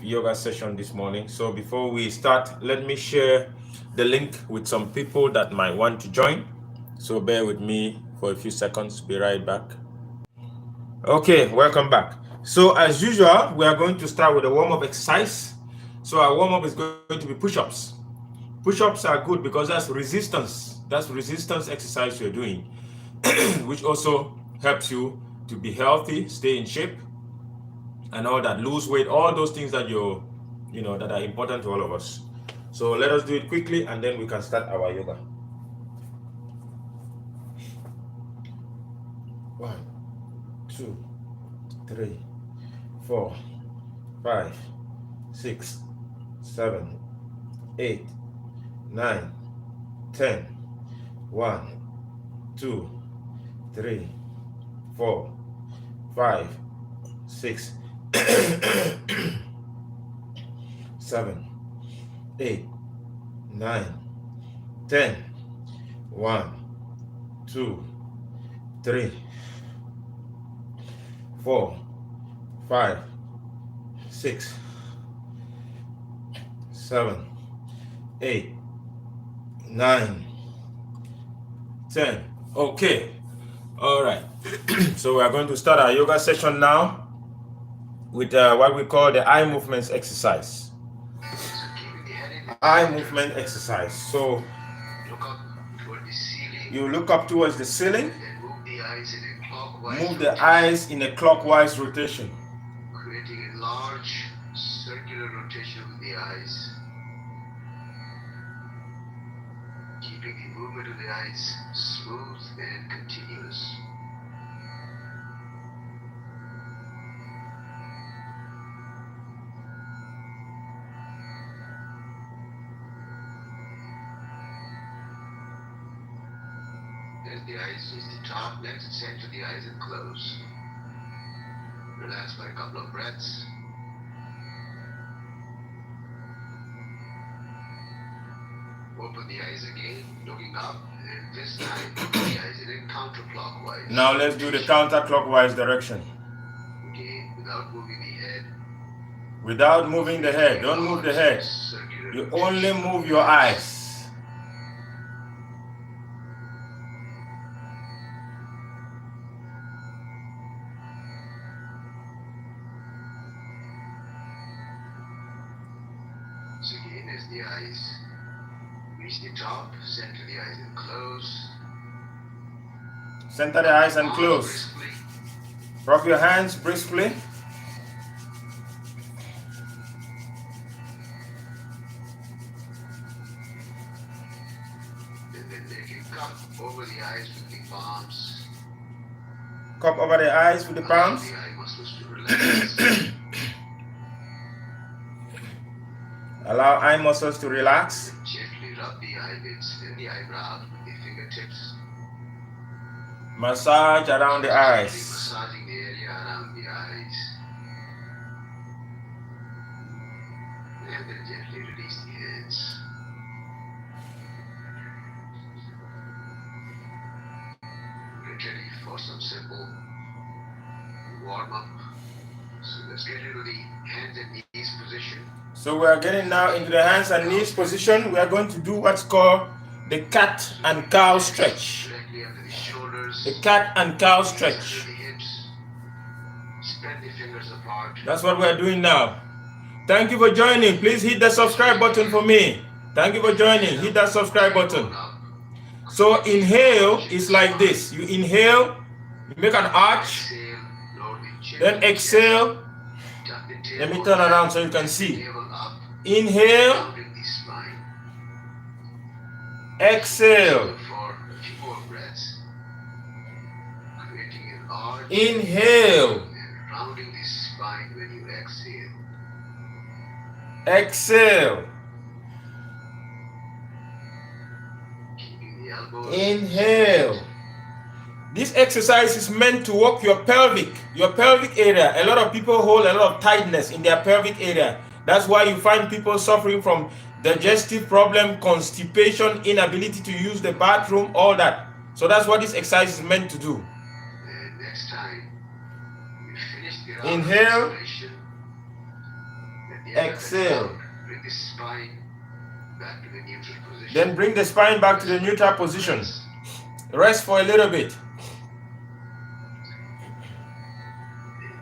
yoga session this morning. So before we start, let me share the link with some people that might want to join. So bear with me for a few seconds. Be right back. Okay, welcome back. So as usual, we are going to start with a warm-up exercise. So our warm-up is going to be push-ups. Push-ups are good because that's resistance. That's resistance exercise you're doing, which also helps you to be healthy, stay in shape, and all that, lose weight, all those things that that are important to all of us. So let us do it quickly and then we can start our yoga. 1, 2, 3, 4, 5, 6, 7, 8, 9, 10. 1, 2, 3, 4, 5, 6, 7, 8, 9, 10. 1, 2, 3, 4, 5, 6, 7, 8, 9, 10. Okay. All right. So we are going to start our yoga session now with what we call the eye movements exercise. Eye movement exercise. So you look up towards the ceiling, move the eyes in a clockwise rotation, creating a large circular rotation with the eyes, keeping the movement of the eyes smooth and continuous. As the eyes reach the top, next center the eyes and close. Relax by a couple of breaths. Open the eyes again, looking up, and this time open the eyes in a counterclockwise. Now let's do the counterclockwise direction. Again, without moving the head. Without moving the head. Don't move the head. You only move your eyes. So again, as the eyes reach the top, center the eyes and close. Center the eyes and close. Rub your hands briskly. And then take a cup over the eyes with the palms. Cup over the eyes with the palms. Allow the eye muscles to relax. Allow eye muscles to relax. Gently rub the eyelids and the eyebrows with the fingertips. Massage around the eyes. Massaging the area around the eyes. And then gently release the hands. Get ready for some simple warm up. So let's get into the hands and knees position. So we are getting now into the hands and knees position. We are going to do what's called the cat and cow stretch. Directly under the shoulders. The cat and cow stretch. Under the hips. Spread the fingers apart. That's what we are doing now. Thank you for joining. Please hit the subscribe button for me. Thank you for joining. Hit that subscribe button. So inhale is like this. You inhale, you make an arch, then exhale. Let me turn around so you can see. Inhale, exhale. Inhale, exhale. Inhale. This exercise is meant to work your pelvic area. A lot of people hold a lot of tightness in their pelvic area. That's why you find people suffering from digestive problem, constipation, inability to use the bathroom, all that. So that's what this exercise is meant to do. And next time we finish the Inhale. then Exhale. Bring the spine back to the neutral position. Then bring the spine back to the neutral position. Rest for a little bit.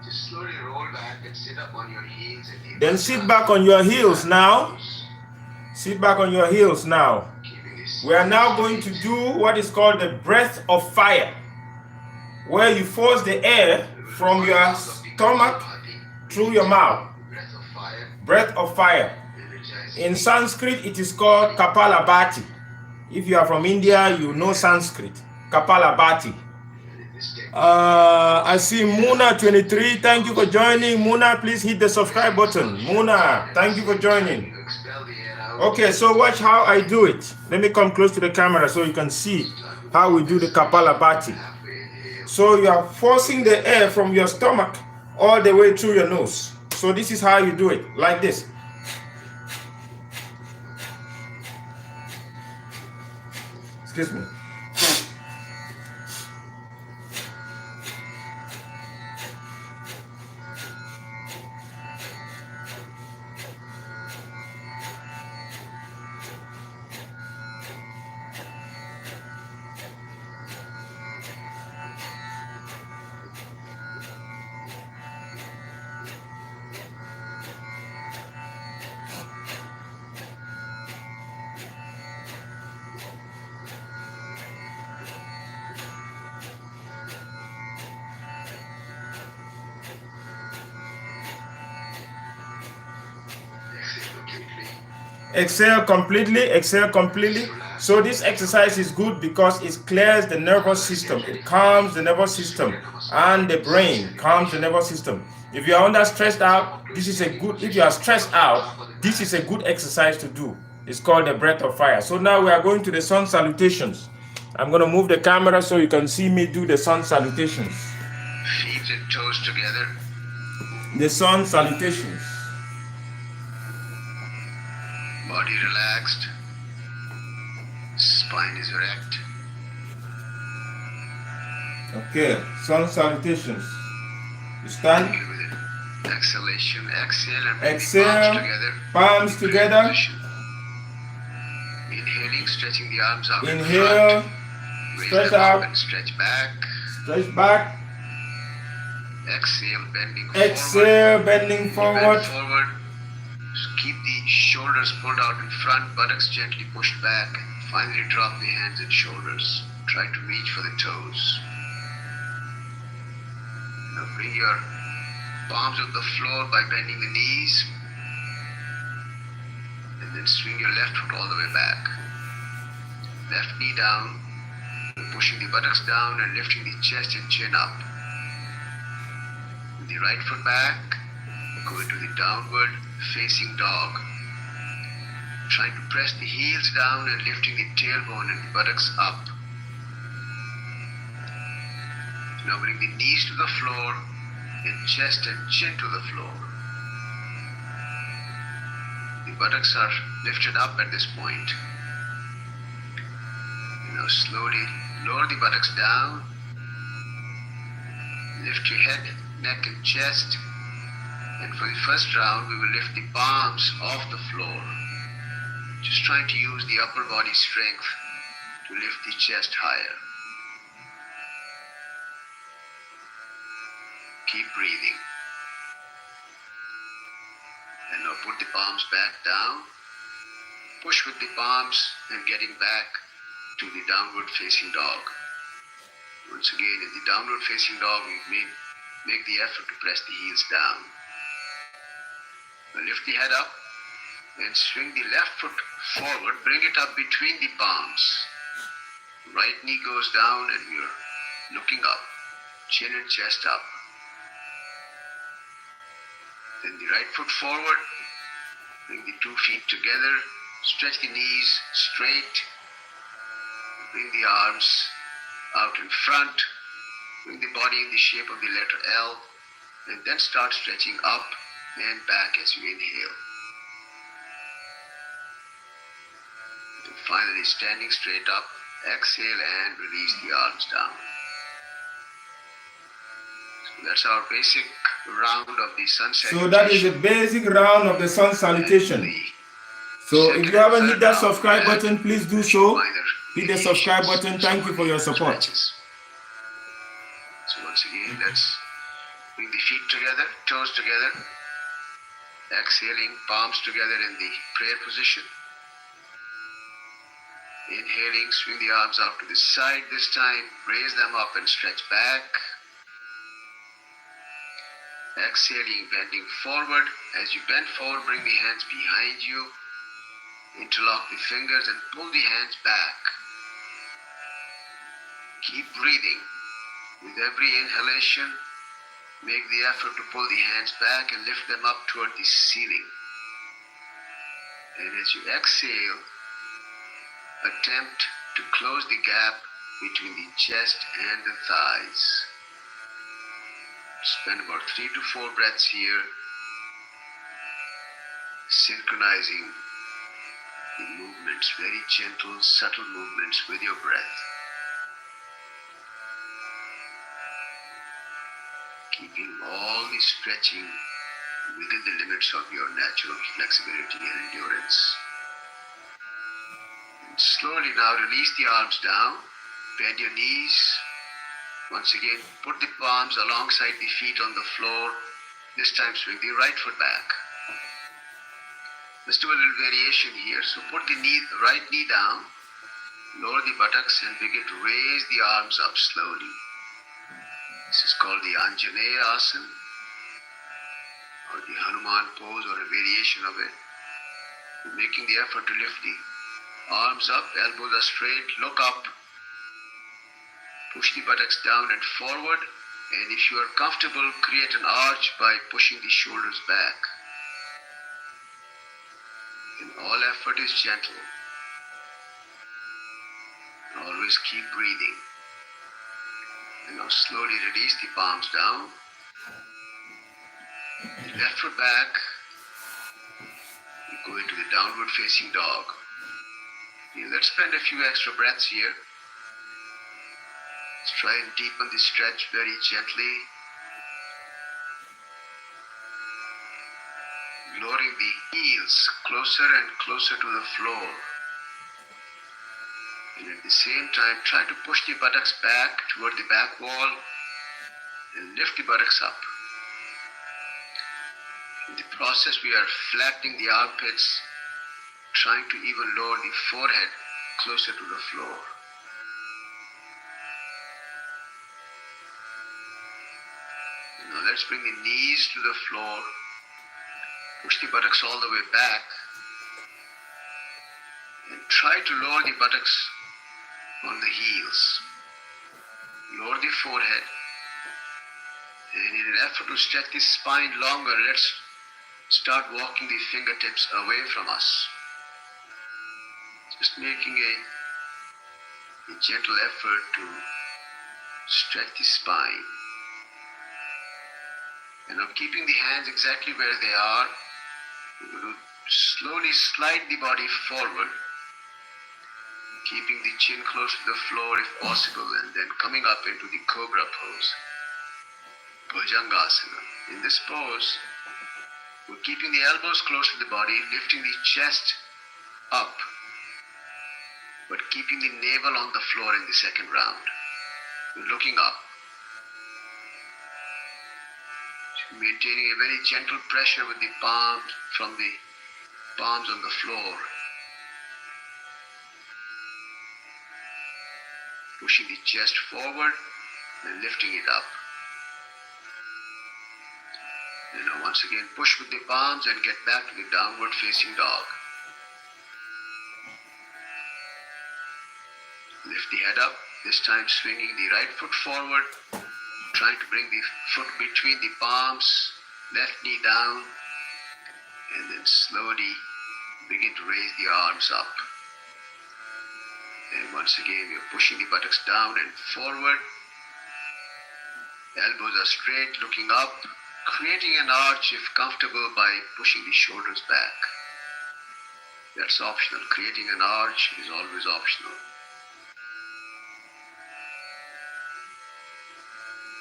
Just slowly roll back and sit up on your heels. Then sit back on your heels now. Sit back on your heels now. We are now going to do what is called the breath of fire, where you force the air from your stomach through your mouth. Breath of fire. In Sanskrit, it is called Kapalabhati. If you are from India, you know Sanskrit. Kapalabhati. I see Muna23. Thank you for joining. Muna, please hit the subscribe button. Muna, thank you for joining. Okay, so watch how I do it. Let me come close to the camera so you can see how we do the Kapalabhati. So you are forcing the air from your stomach all the way through your nose. So this is how you do it, like this. Excuse me. Exhale completely, exhale completely. So this exercise is good because it clears the nervous system. It calms the nervous system, and the brain calms the nervous system. If you are under stressed out, this is a good, if you are stressed out, this is a good exercise to do. It's called the breath of fire. So now we are going to the sun salutations. I'm going to move the camera so you can see me do the sun salutations. Feet and toes together. The sun salutations. Body relaxed. Spine is erect. Okay, sun salutations. You stand. With it. Exhalation. Exhale and bring Exhale. the Palms together. Inhaling, stretching the arms out. Inhale. In front. Stretch them out. up and stretch back. Stretch back. Exhale, bending Exhale, forward. bending forward. Bend forward. Keep the shoulders pulled out in front, buttocks gently pushed back. Finally drop the hands and shoulders. Try to reach for the toes. Now bring your palms on the floor by bending the knees. And then swing your left foot all the way back. Left knee down, pushing the buttocks down and lifting the chest and chin up. With the right foot back, go into the downward facing dog. Trying to press the heels down and lifting the tailbone and the buttocks up. Now bring the knees to the floor and chest and chin to the floor. The buttocks are lifted up at this point. Now slowly lower the buttocks down. Lift your head, neck and chest. And for the first round, we will lift the palms off the floor. Just trying to use the upper body strength to lift the chest higher. Keep breathing. And now put the palms back down. Push with the palms and getting back to the downward facing dog. Once again, in the downward facing dog, we make the effort to press the heels down. Now lift the head up and swing the left foot forward. Bring it up between the palms. Right knee goes down and we're looking up. Chin and chest up. Then the right foot forward. Bring the 2 feet together. Stretch the knees straight. Bring the arms out in front. Bring the body in the shape of the letter L. And then start stretching up and back as you inhale. And finally, standing straight up, exhale and release the arms down. So that's our basic round of the sun So salutation. that is a basic round of the sun salutation. So if you haven't hit that subscribe button, please do so. Hit the subscribe button. Thank you for your support. So once again, let's bring the feet together, toes together. Exhaling, palms together in the prayer position. Inhaling, swing the arms out to the side this time. Raise them up and stretch back. Exhaling, bending forward. As you bend forward, bring the hands behind you. Interlock the fingers and pull the hands back. Keep breathing. With every inhalation, make the effort to pull the hands back and lift them up toward the ceiling. And as you exhale, attempt to close the gap between the chest and the thighs. Spend about 3 to 4 breaths here, synchronizing the movements, very gentle, subtle movements with your breath. Keeping all the stretching within the limits of your natural flexibility and endurance. And slowly now release the arms down, bend your knees. Once again, put the palms alongside the feet on the floor. This time swing the right foot back. Let's do a little variation here. So put the right knee down, lower the buttocks and begin to raise the arms up slowly. This is called the Anjaneya Asana, or the Hanuman pose, or a variation of it. You're making the effort to lift the arms up, elbows are straight, look up, push the buttocks down and forward, and if you are comfortable, create an arch by pushing the shoulders back. And all effort is gentle. Always keep breathing. And now slowly release the palms down. Left foot back. You go into the downward facing dog. Let's spend a few extra breaths here. Let's try and deepen the stretch very gently. Lowering the heels closer and closer to the floor. And at the same time, try to push the buttocks back toward the back wall and lift the buttocks up. In the process, we are flattening the armpits, trying to even lower the forehead closer to the floor. Now let's bring the knees to the floor, push the buttocks all the way back, and try to lower the buttocks on the heels. Lower the forehead, and in an effort to stretch the spine longer, let's start walking the fingertips away from us. Just making a gentle effort to stretch the spine. And now keeping the hands exactly where they are, we're going to slowly slide the body forward, keeping the chin close to the floor if possible, and then coming up into the cobra pose, Bhujangasana. In this pose, we're keeping the elbows close to the body, lifting the chest up, but keeping the navel on the floor in the second round. We're looking up, maintaining a very gentle pressure with the palms from the palms on the floor. Pushing the chest forward and lifting it up. And now once again, push with the palms and get back to the downward facing dog. Lift the head up, this time swinging the right foot forward, trying to bring the foot between the palms, left knee down, and then slowly begin to raise the arms up. And once again, we're pushing the buttocks down and forward. Elbows are straight, looking up, creating an arch if comfortable by pushing the shoulders back. That's optional. Creating an arch is always optional.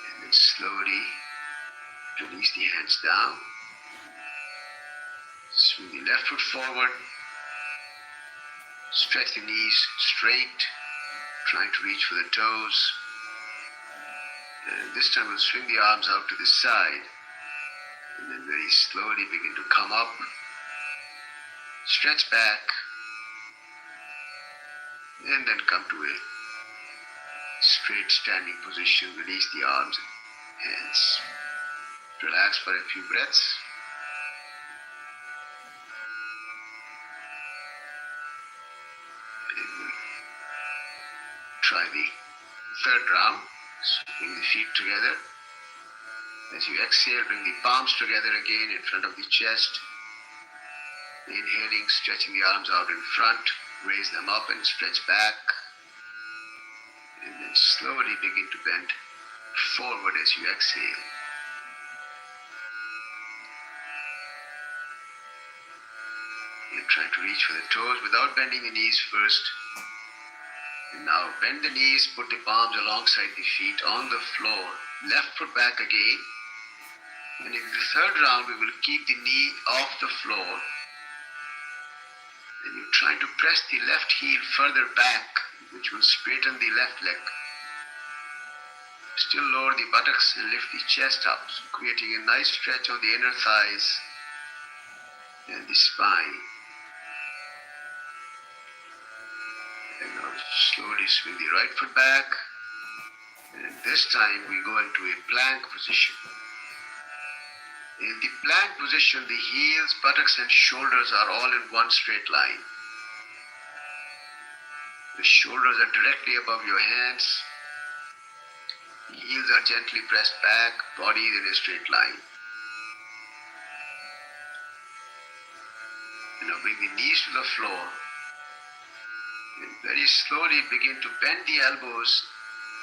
And then slowly Release the hands down. Swing the left foot forward. Stretch the knees straight, trying to reach for the toes. And this time we'll swing the arms out to the side. And then very slowly begin to come up. Stretch back. And then come to a straight standing position. Release the arms and hands. Relax for a few breaths. And we'll try the third round. So bring the feet together. As you exhale, bring the palms together again in front of the chest. Inhaling, stretching the arms out in front. Raise them up and stretch back. And then slowly begin to bend forward as you exhale. And try to reach for the toes without bending the knees first. And now bend the knees, put the palms alongside the feet on the floor. Left foot back again. And in the third round, we will keep the knee off the floor. Then you're trying to press the left heel further back, which will straighten the left leg. Still lower the buttocks and lift the chest up, creating a nice stretch on the inner thighs and the spine. And now slowly swing the right foot back. And this time we go into a plank position. In the plank position, the heels, buttocks, and shoulders are all in one straight line. The shoulders are directly above your hands. The heels are gently pressed back, body is in a straight line. And now bring the knees to the floor. And very slowly begin to bend the elbows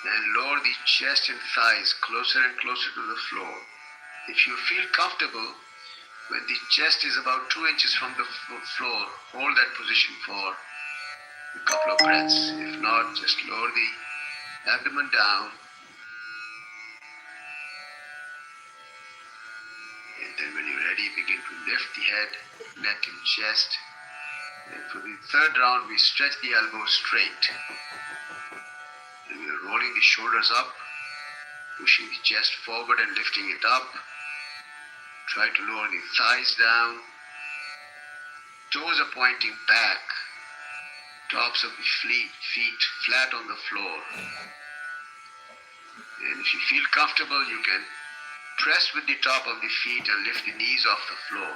and lower the chest and thighs closer and closer to the floor. If you feel comfortable, when the chest is about 2 inches from the floor, hold that position for a couple of breaths. If not, just lower the abdomen down. And then when you're ready, begin to lift the head, neck and chest. And for the third round, we stretch the elbows straight. And we're rolling the shoulders up, pushing the chest forward and lifting it up. Try to lower the thighs down. Toes are pointing back. Tops of the feet flat on the floor. And if you feel comfortable, you can press with the top of the feet and lift the knees off the floor.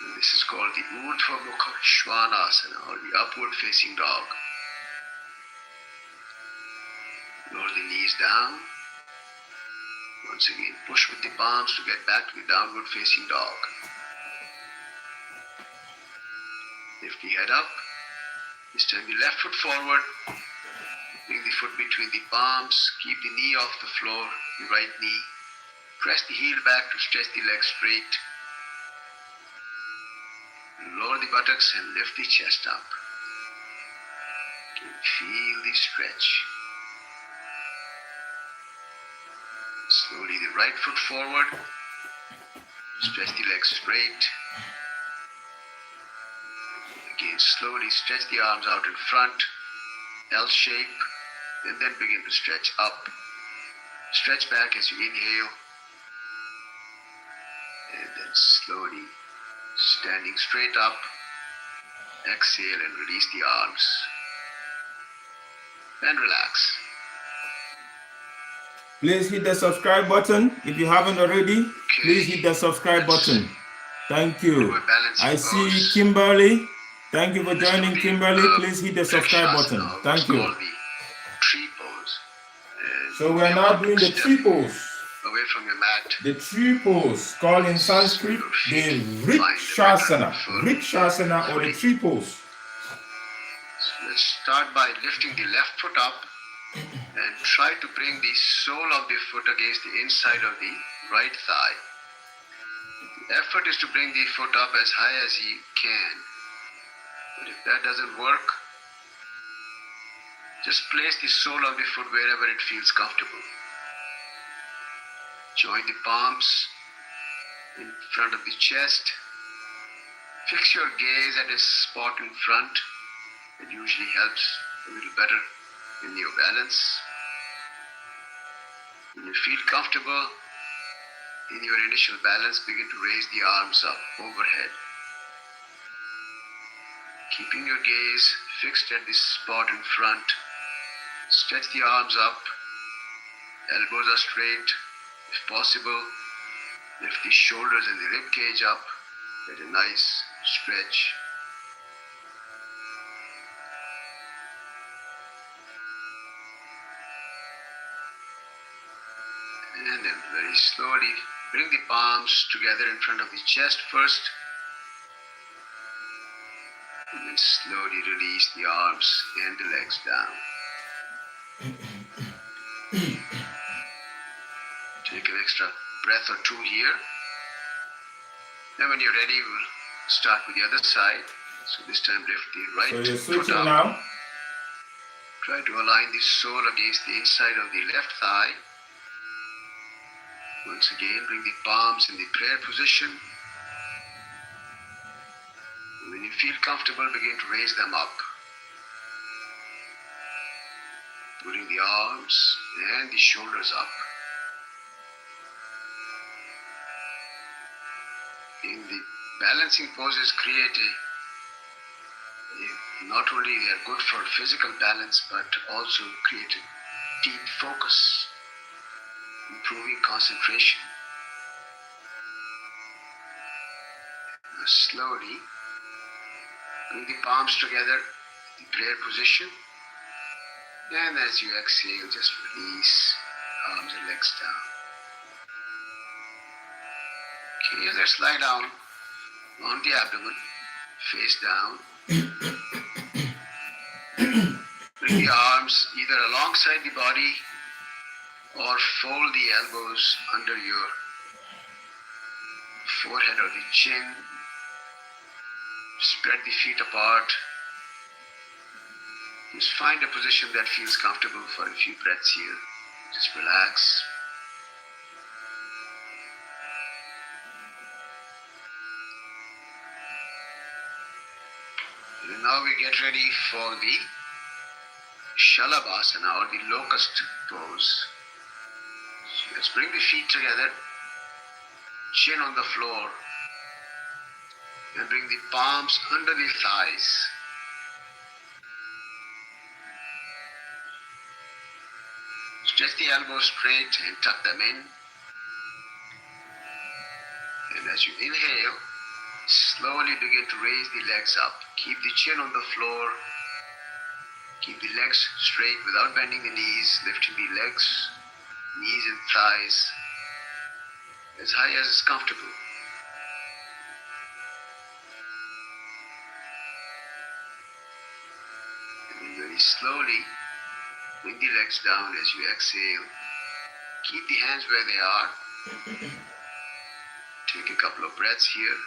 And this is called the Urdhva Mukha Svanasana, or the upward facing dog. Lower the knees down. Once again, push with the palms to get back to the downward facing dog. Lift the head up. This time the left foot forward. Bring the foot between the palms. Keep the knee off the floor, the right knee. Press the heel back to stretch the leg straight. Lower the buttocks and lift the chest up. Feel the stretch. Slowly the right foot forward. Stretch the legs straight. Again, slowly stretch the arms out in front, L shape, and then begin to stretch up. Stretch back as you inhale. And then slowly standing straight up. Exhale and release the arms. And relax. Please hit the subscribe button. If you haven't already, please hit the subscribe button. Thank you. I see Kimberly. Thank you for joining, Kimberly. Please hit the subscribe button. Thank you. So we are now doing the tree pose. Away from your mat. The tree pose, called in Sanskrit the Vrikshasana. Vrikshasana, or the tree pose. So let's start by lifting the left foot up. And try to bring the sole of the foot against the inside of the right thigh. The effort is to bring the foot up as high as you can. But if that doesn't work, just place the sole of the foot wherever it feels comfortable. Join the palms in front of the chest. Fix your gaze at a spot in front. It usually helps a little better in your balance. When you feel comfortable in your initial balance, begin to raise the arms up overhead. Keeping your gaze fixed at this spot in front, stretch the arms up, elbows are straight. If possible, lift the shoulders and the rib cage up, get a nice stretch. And then very slowly bring the palms together in front of the chest first. And then slowly release the arms and the legs down. Take an extra breath or two here. Then when you're ready, we'll start with the other side. So this time lift the right So you're foot switching up. now? Try to align the sole against the inside of the left thigh. Once again, bring the palms in the prayer position. When you feel comfortable, begin to raise them up. Putting the arms and the shoulders up. In the balancing poses create not only they are good for physical balance, but also create a deep focus, improving concentration. Now slowly bring the palms together, the prayer position, and as you exhale, just release arms and legs down. Okay, let's lie down on the abdomen, face down. Bring the arms either alongside the body or fold the elbows under your forehead or the chin. Spread the feet apart. Just find a position that feels comfortable for a few breaths here. Just relax. And now we get ready for the Shalabhasana or the locust pose. So let's bring the feet together, chin on the floor, and bring the palms under the thighs. Stretch the elbows straight and tuck them in. And as you inhale, slowly begin to raise the legs up. Keep the chin on the floor. Keep the legs straight without bending the knees, lifting the legs, knees and thighs as high as is comfortable. And then very slowly bring the legs down as you exhale. Keep the hands where they are. Take a couple of breaths here.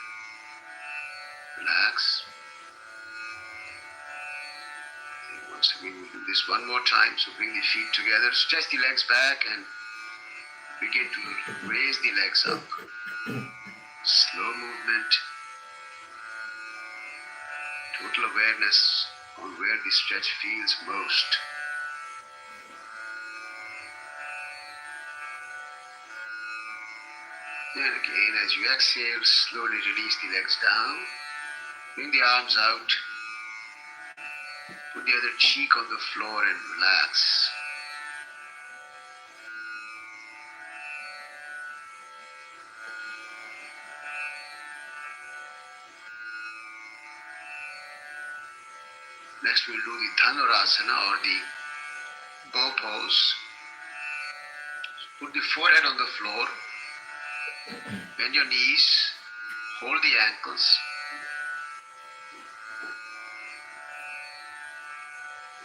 Relax. And once again, we'll do this one more time. So bring the feet together, stretch the legs back, and begin to raise the legs up. Slow movement. Total awareness on where the stretch feels most. And again, as you exhale, slowly release the legs down. Bring the arms out. Put the other cheek on the floor and relax. Next we'll do the Dhanurasana or the bow pose. Put the forehead on the floor. Bend your knees. Hold the ankles.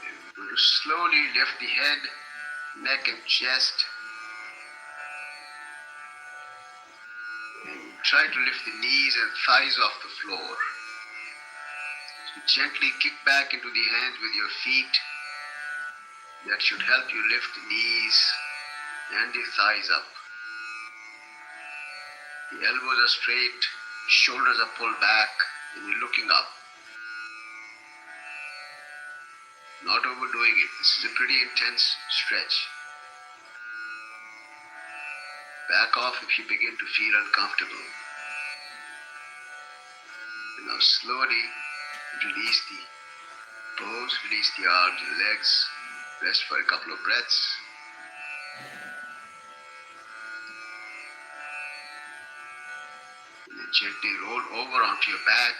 And we're going to slowly lift the head, neck and chest. And try to lift the knees and thighs off the floor. Gently kick back into the hands with your feet. That should help you lift the knees and the thighs up. The elbows are straight, shoulders are pulled back, and you're looking up. Not overdoing it. This is a pretty intense stretch. Back off if you begin to feel uncomfortable. And now slowly release the pose, release the arms and legs. Rest for a couple of breaths. And then gently roll over onto your back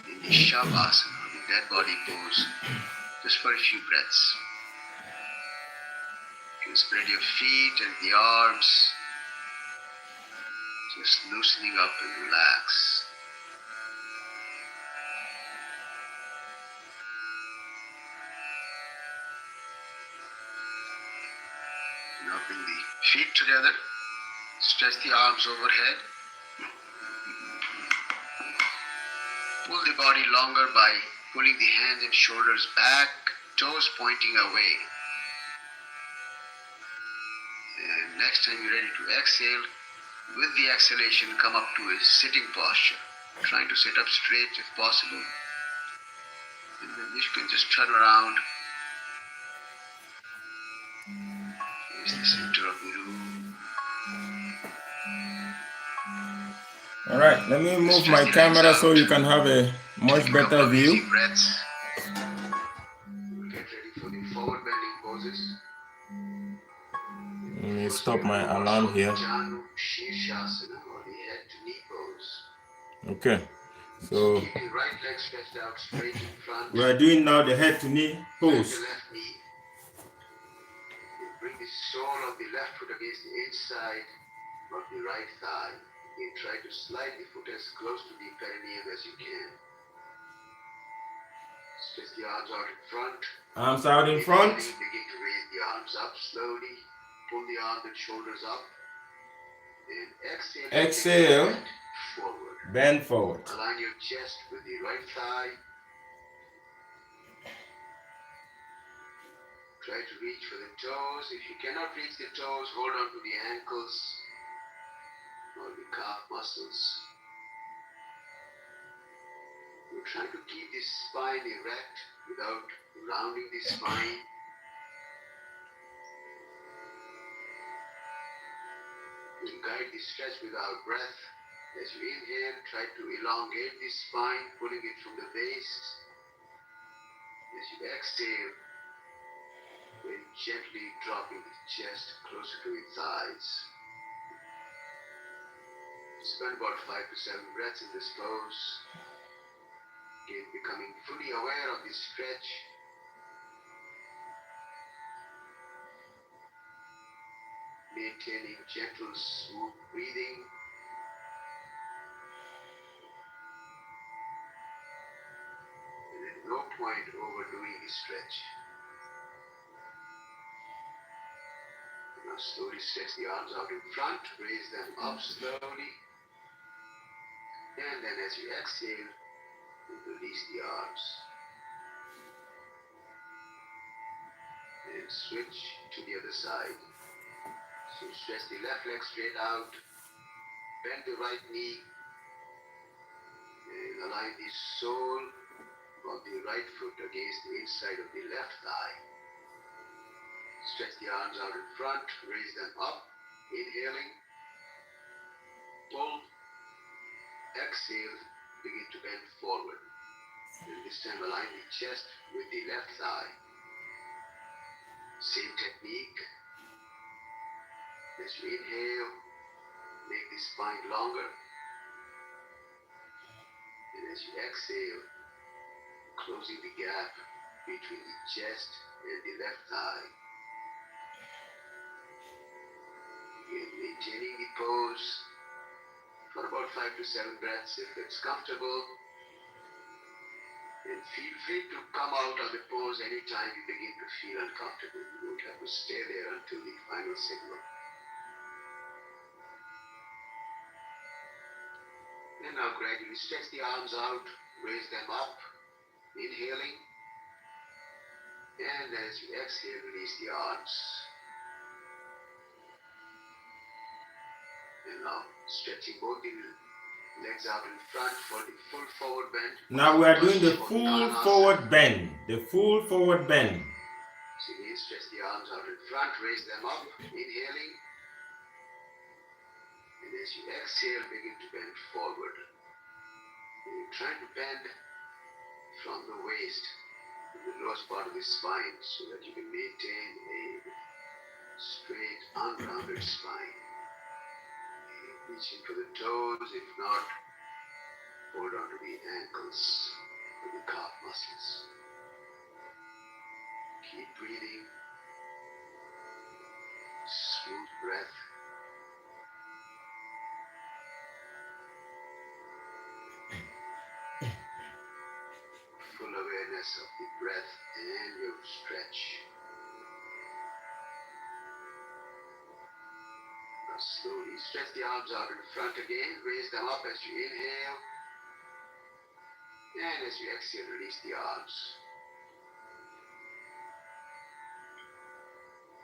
in the shavasana, the dead body pose, just for a few breaths. You can spread your feet and the arms, just loosening up and relax. Now bring the feet together, stretch the arms overhead. Pull the body longer by pulling the hands and shoulders back, toes pointing away. And next time you're ready to exhale, with the exhalation come up to a sitting posture, trying to sit up straight if possible. And then you can just turn around, face the center of the room. All right, let me move my camera so you can have a much better view. Breaths. Get ready for the forward bending poses. Let me stop my alarm here. Okay, so Keep the right leg stretched out straight in front. we are doing now the head to knee pose. The left knee. Bring the sole of the left foot against the inside of the right thigh. You try to slide the foot as close to the perineum as you can. Stretch the arms out in front. Arms out in front. Begin to raise the arms up slowly. Pull the arms and shoulders up. And exhale. Exhale. Forward. Bend forward. Align your chest with the right thigh. Try to reach for the toes. If you cannot reach the toes, hold on to the ankles or the calf muscles. We're trying to keep the spine erect without rounding the spine. We'll guide the stretch with our breath. As you inhale, try to elongate the spine, pulling it from the base. As you exhale, very gently dropping the chest closer to its eyes. Spend about 5 to 7 breaths in this pose. Again, becoming fully aware of the stretch. Maintaining gentle, smooth breathing. And at no point overdoing the stretch. Now slowly stretch the arms out in front, raise them up slowly. And then as you exhale, release the arms. And switch to the other side. So stretch the left leg straight out, bend the right knee, and align the sole of the right foot against the inside of the left thigh. Stretch the arms out in front, raise them up, inhaling, pull, exhale, begin to bend forward. And this time align the chest with the left thigh. Same technique. As you inhale, make the spine longer. And as you exhale, closing the gap between the chest and the left thigh. Again, maintaining the pose for about 5 to 7 breaths if it's comfortable. And feel free to come out of the pose anytime you begin to feel uncomfortable. You don't have to stay there until the final signal. And now gradually stretch the arms out, raise them up, inhaling. And as you exhale, release the arms. And now Stretching both the legs out in front for the full forward bend. Now we are doing the full forward bend. The full forward bend. So again, stretch the arms out in front, raise them up, inhaling. And as you exhale, begin to bend forward. And you try to bend from the waist to the lowest part of the spine so that you can maintain a straight, unrounded spine. Reaching for the toes, if not, hold on to the ankles or the calf muscles. Keep breathing. Smooth breath. Full awareness of the breath and your stretch. Now slowly stretch the arms out in front again. Raise them up as you inhale. And as you exhale, release the arms.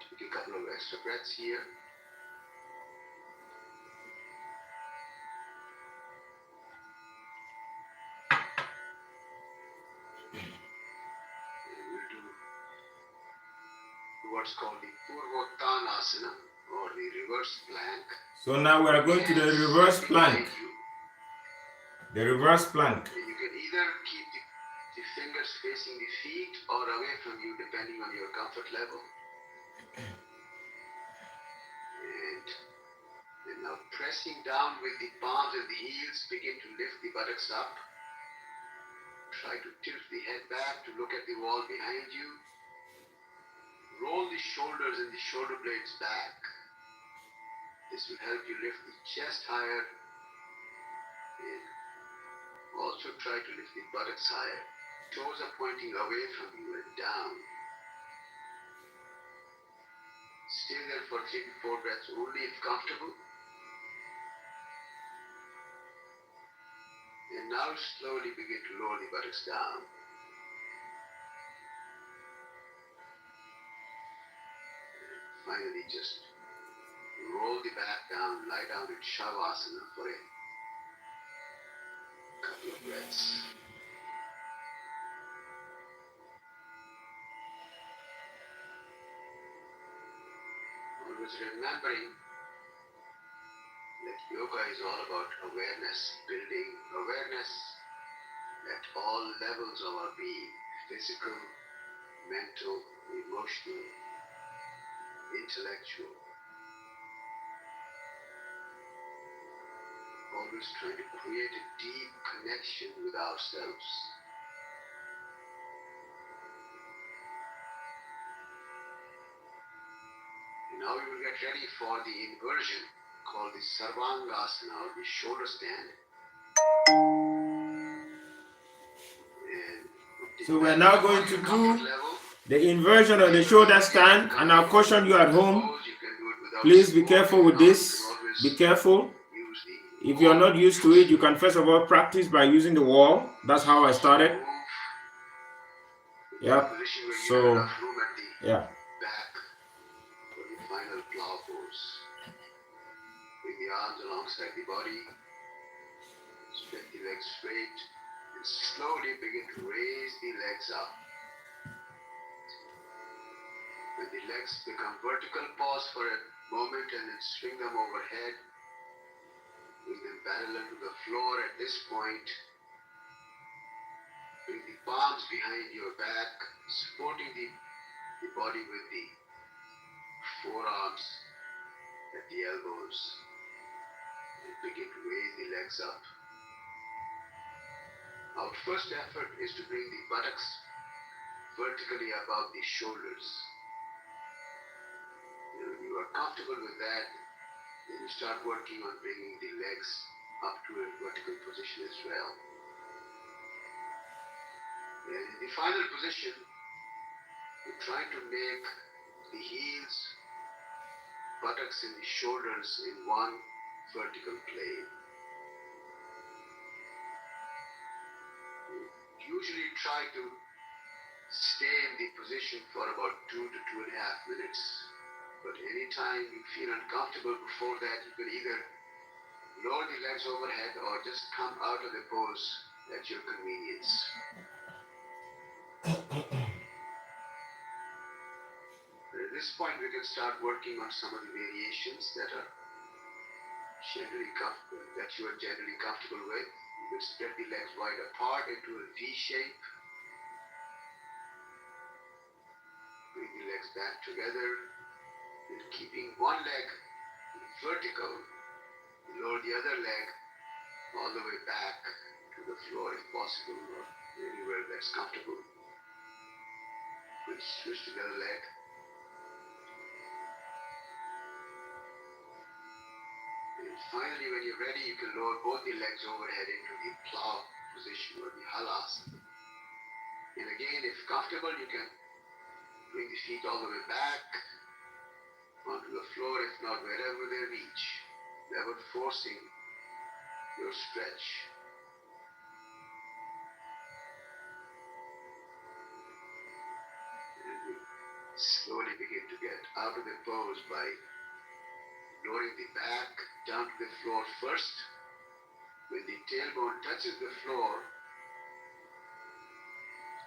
Take a couple of extra breaths here. And we'll do what's called the Purvottanasana or the reverse plank. So now we are going to the reverse plank. The reverse plank. You can either keep the fingers facing the feet or away from you depending on your comfort level. And now pressing down with the palms and the heels, begin to lift the buttocks up. Try to tilt the head back to look at the wall behind you. Roll the shoulders and the shoulder blades back. This will help you lift the chest higher. And also try to lift the buttocks higher. Toes are pointing away from you and down. Stay there for 3 to 4 breaths only if comfortable. And now slowly begin to lower the buttocks down. And finally just roll the back down, lie down in Shavasana for a couple of breaths. Always remembering that yoga is all about awareness, building awareness at all levels of our being, physical, mental, emotional, intellectual. Always trying to create a deep connection with ourselves. And now we will get ready for the inversion called the Sarvangasana or the shoulder stand. So we're now going to do the inversion of the shoulder stand, and I'll caution you at home. Please be careful with this. Be careful. If you're not used to it, you can first of all practice by using the wall. That's how I started. Yeah. So, yeah. Back for the final plow pose. Bring the arms alongside the body. Spread the legs straight. And slowly begin to raise the legs up. When the legs become vertical, pause for a moment and then swing them overhead. Bring them parallel to the floor at this point. Bring the palms behind your back, supporting the body with the forearms at the elbows. And begin to raise the legs up. Our first effort is to bring the buttocks vertically above the shoulders. When you are comfortable with that, then you start working on bringing the legs up to a vertical position as well. And in the final position, you try to make the heels, buttocks and the shoulders in one vertical plane. Usually try to stay in the position for about 2 to 2.5 minutes. But anytime you feel uncomfortable before that, you can either Lower the legs overhead or just come out of the pose at your convenience. At this point, we can start working on some of the variations that you are generally comfortable with. You can spread the legs wide apart into a V shape. Bring the legs back together, and keeping one leg vertical, lower the other leg all the way back to the floor if possible, or anywhere that's comfortable. Switch to the other leg. And finally, when you're ready, you can lower both the legs overhead into the plow position or the halasana. And again, if comfortable, you can bring the feet all the way back onto the floor, if not wherever they reach, never forcing your stretch. And we slowly begin to get out of the pose by lowering the back down to the floor first. When the tailbone touches the floor,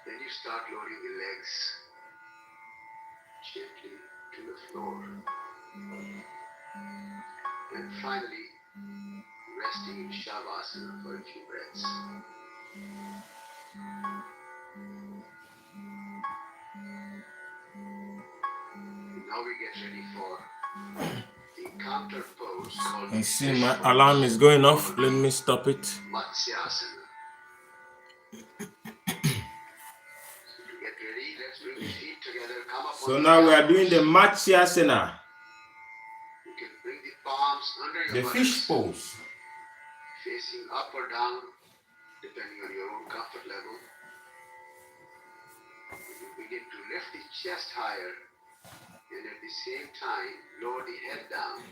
then you start lowering the legs gently to the floor. And finally, resting in Shavasana for a few breaths. And now we get ready for the counter pose called I see my alarm is going off. Let me stop it. Matsyasana. To get ready, let's bring the feet together. Come up So on now the we are doing the elbows. Matsyasana, You can bring the palms under your the buttocks, fish pose. facing up or down, depending on your own comfort level. You begin to lift the chest higher, and at the same time, lower the head down.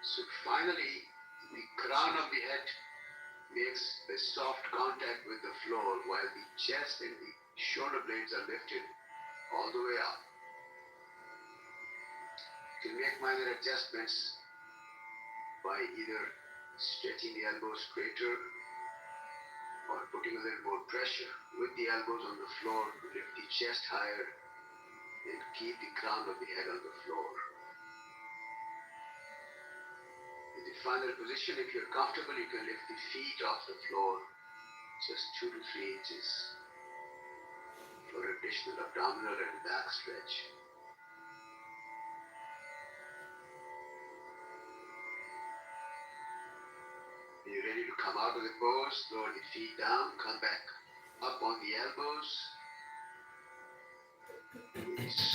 So finally, the crown of the head makes a soft contact with the floor, while the chest and the shoulder blades are lifted all the way up. You can make minor adjustments by either stretching the elbows straighter or putting a little more pressure with the elbows on the floor to lift the chest higher and keep the crown of the head on the floor. In the final position, if you're comfortable, you can lift the feet off the floor just 2 to 3 inches for additional abdominal and back stretch. When you're ready to come out of the pose, lower the feet down, come back up on the elbows.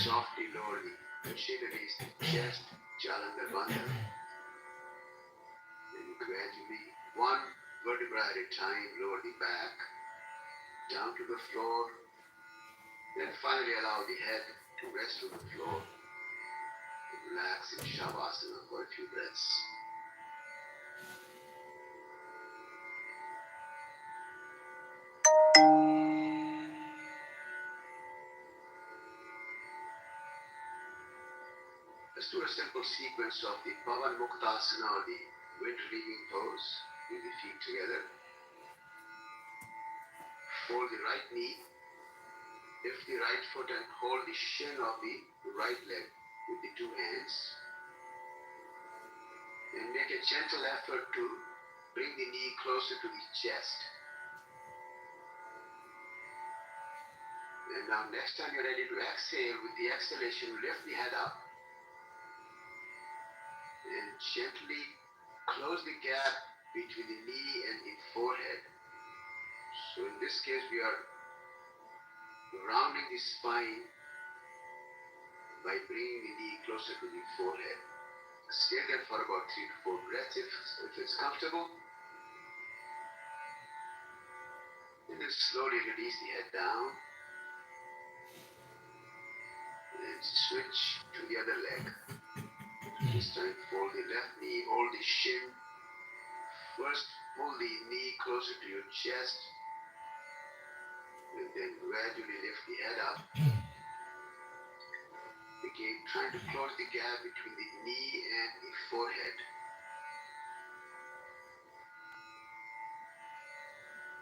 Softly lower the chin against the chest, Jalanda Bandha. Then gradually, one vertebra at a time, lower the back down to the floor. Then finally allow the head to rest on the floor. Relax in Shavasana for a few breaths. Let's do a simple sequence of the Pavan Muktasana or the wind relieving pose. Bring the feet together. Fold the right knee. Lift the right foot and hold the shin of the right leg with the 2 hands. And make a gentle effort to bring the knee closer to the chest. And now next time you're ready to exhale, with the exhalation, lift the head up. And gently close the gap between the knee and the forehead. So in this case, we are rounding the spine by bringing the knee closer to the forehead. Stay there for about 3 to 4 breaths if it's comfortable. And then slowly release the head down. And switch to the other leg. This time fold the left knee, hold the shin. First pull the knee closer to your chest. And then gradually lift the head up. Again, trying to close the gap between the knee and the forehead.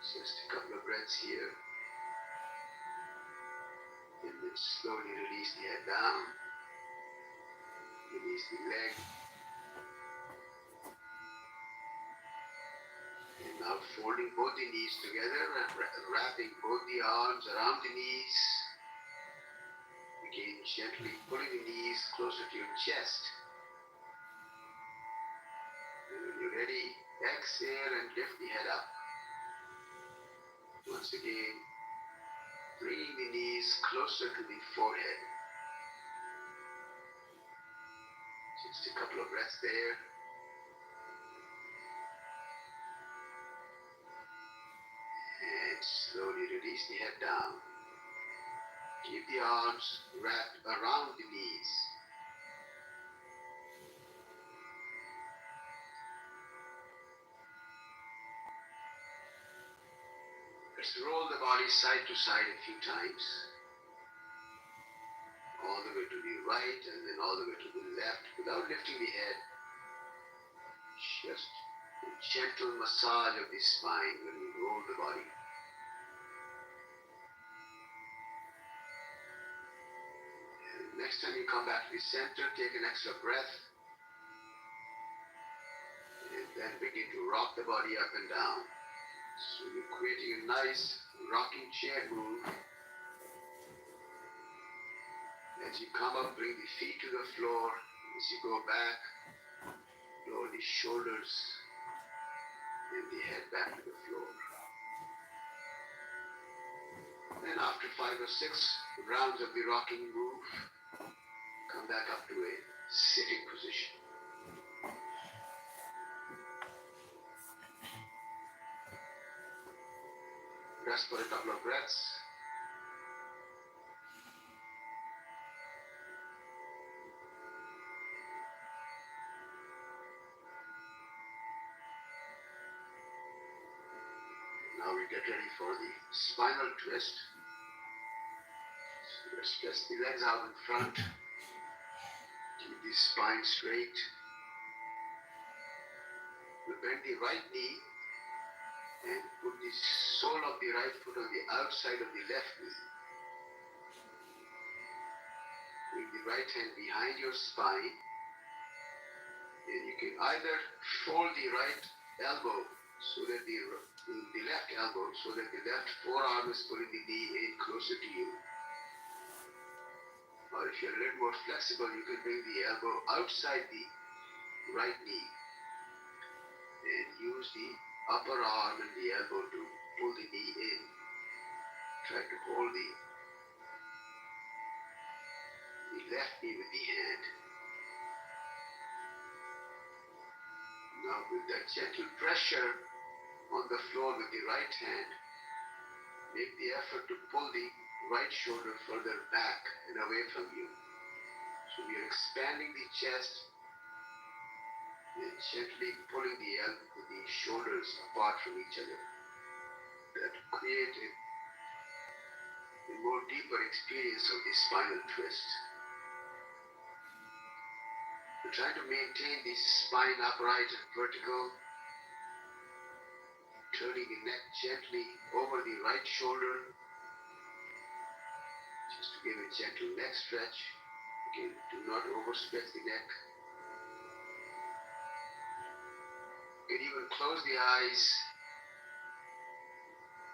Just a couple of breaths here. And then slowly release the head down. Release the leg. And now folding both the knees together and wrapping both the arms around the knees. Again, gently pulling the knees closer to your chest. And when you're ready, exhale and lift the head up. Once again, bringing the knees closer to the forehead. Just a couple of breaths there. And slowly release the head down. Keep the arms wrapped around the knees. Let's roll the body side to side a few times. All the way to the right and then all the way to the left without lifting the head. Just a gentle massage of the spine when we roll the body. And next time you come back to the center, take an extra breath. And then begin to rock the body up and down. So you're creating a nice rocking chair move. As you come up, bring the feet to the floor. As you go back, lower the shoulders and the head back to the floor. Then after 5 or 6 rounds of the rocking move, come back up to a sitting position. Rest for a couple of breaths. Now we get ready for the spinal twist. So let's press the legs out in front. Keep the spine straight. We bend the right knee and put the sole of the right foot on the outside of the left knee. Bring the right hand behind your spine. And you can either fold the right elbow so that the left elbow so that the left forearm is pulling the knee in closer to you. Or if you're a little more flexible, you can bring the elbow outside the right knee and use the upper arm and the elbow to pull the knee in. Try to hold the left knee with the hand. Now with that gentle pressure on the floor with the right hand, make the effort to pull the right shoulder further back and away from you. So we are expanding the chest and gently pulling the shoulders apart from each other. That create a more deeper experience of the spinal twist. We're trying to maintain the spine upright and vertical, turning the neck gently over the right shoulder, just to give a gentle neck stretch. Again, do not overstretch the neck. You can even close the eyes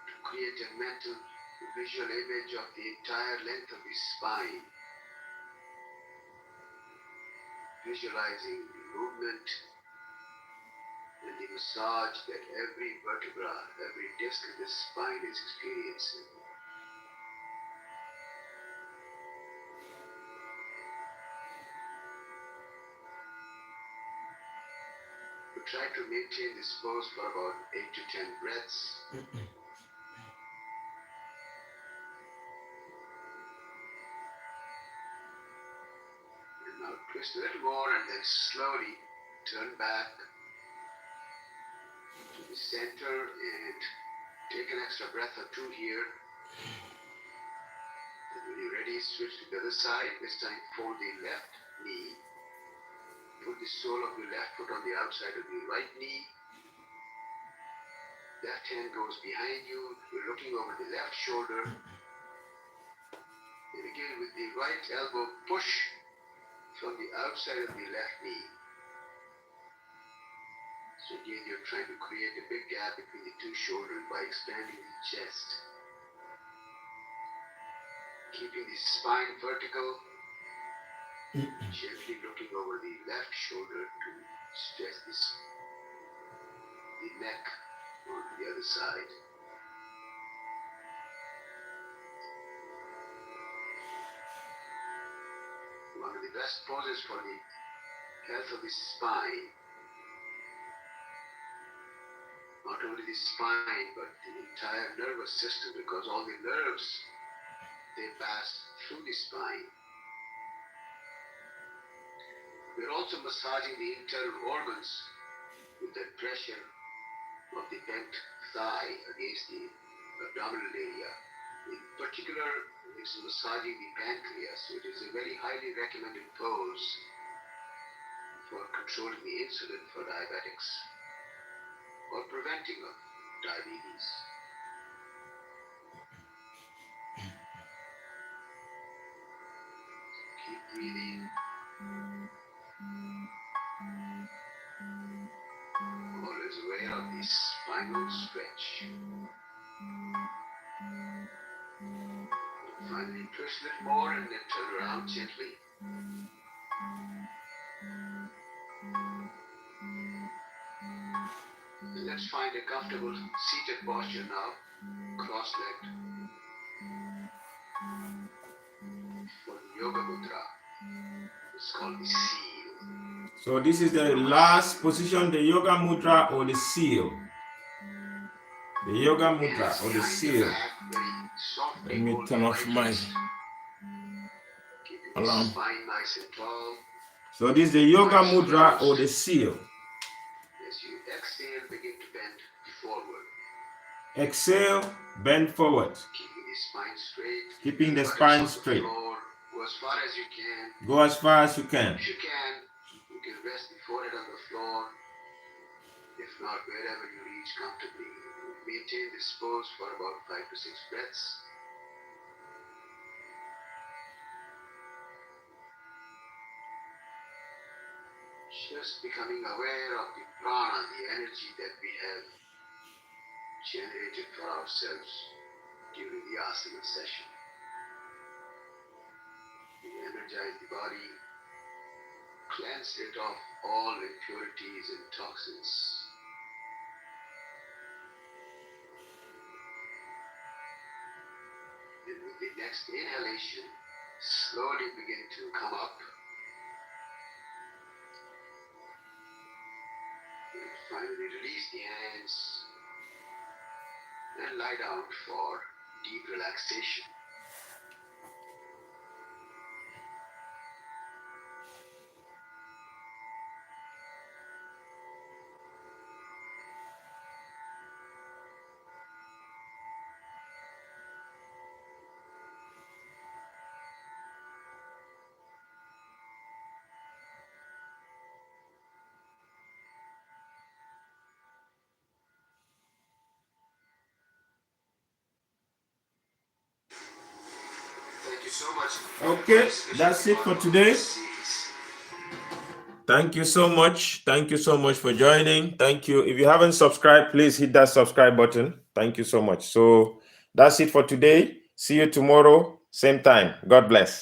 to create a mental visual image of the entire length of the spine, visualizing the movement and the massage that every vertebra, every disc of the spine is experiencing. We try to maintain this pose for about 8 to 10 breaths. And now twist a little more and then slowly turn back to the center and take an extra breath or two here. And when you're ready, switch to the other side. This time fold the left knee. Put the sole of your left foot on the outside of the right knee. Left hand goes behind you. You're looking over the left shoulder. And again, with the right elbow, push from the outside of the left knee. So again, you're trying to create a big gap between the two shoulders by expanding the chest. Keeping the spine vertical. Gently looking over the left shoulder to stretch the neck on the other side. One of the best poses for the health of the spine. Not only the spine, but the entire nervous system, because all the nerves, they pass through the spine. We're also massaging the internal organs with the pressure of the bent thigh against the abdominal area. In particular, it's massaging the pancreas, which is a very highly recommended pose for controlling the insulin for diabetics or preventing of diabetes. Keep breathing. Always aware of the spinal stretch. Finally, twist a little more and then turn around gently. And let's find a comfortable seated posture now, cross-legged, for the yoga mudra. It's called the seal. So this is the last position, the yoga mudra or the seal. The yoga mudra or the seal. Let me turn off my alarm. So this is the yoga mudra or the seal. As you exhale, begin to bend forward. Exhale, bend forward. Keeping the spine straight. Keeping the spine straight. Go as far as you can. Go as far as you can. If you can rest the forehead on the floor. If not, wherever you reach comfortably. Maintain this pose for about 5 to 6 breaths. Just becoming aware of the prana, the energy that we have generated for ourselves during the asana session. We energize the body, cleanse it of all impurities and toxins. And with the next inhalation, slowly begin to come up. And finally release the hands and lie down for deep relaxation. So much. Okay, that's it for today. Thank you so much. Thank you so much for joining. Thank you. If you haven't subscribed, please hit that subscribe button. Thank you so much. So that's it for today. See you tomorrow, same time. God bless.